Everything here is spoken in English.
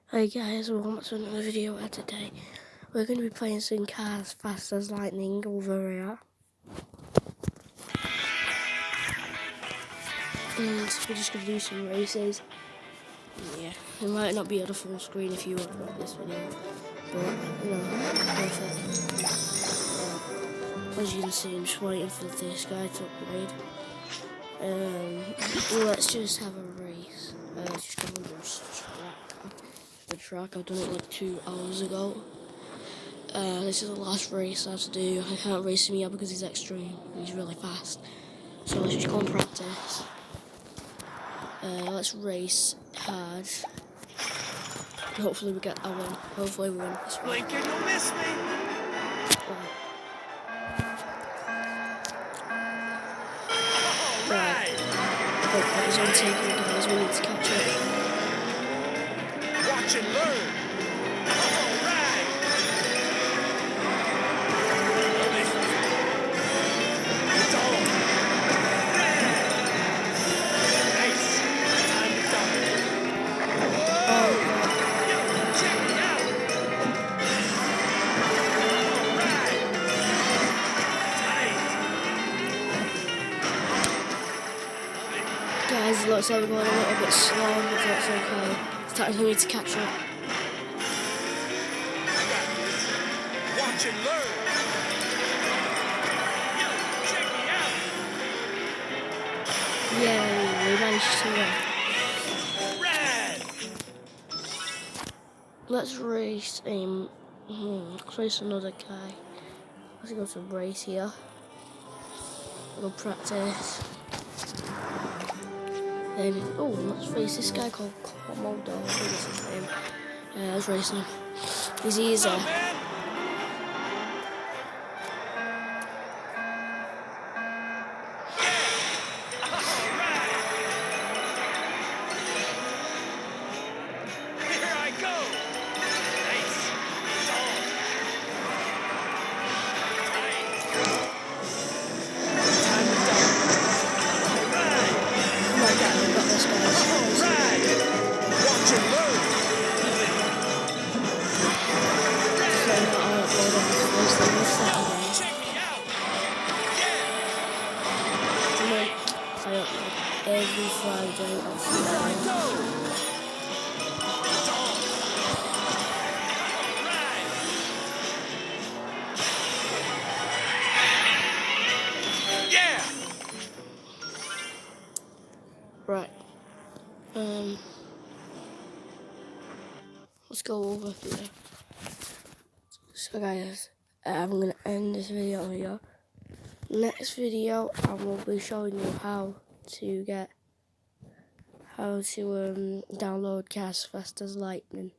Hey guys, welcome to another video. And today we're going to be playing some Cars Fast as Lightning over here. And we're just going to do some races. Yeah, it might not be on the full screen if you watch this video, but you know, perfect. As you can see, I'm just waiting for this guy to upgrade. Let's just have a race. Just go on the track. I've done it like 2 hours ago. This is the last race I have to do. I can't race him yet because he's extreme. He's really fast. So let's just go and practice. Let's race hard. Hopefully we get a win. Hopefully we win this one. Blink and you'll miss me. Right. Hope that is on taking, guys. We need to catch up. Watch and learn. Guys, it looks like we're going a little bit slow, but that's okay. It's time for me to catch up. Watch and learn. Check me out. Yay, we managed to win. Red. Let's race let's race another guy. Let's go to race here. We'll practice. Then, let's race this guy called Komodo. I think that's his name. Let's race him. He's easy. Every Friday on Friday. Yeah. Right. Let's go over here. So guys, I'm gonna end this video here. Next video, I will be showing you how to download Cars Fast as Lightning.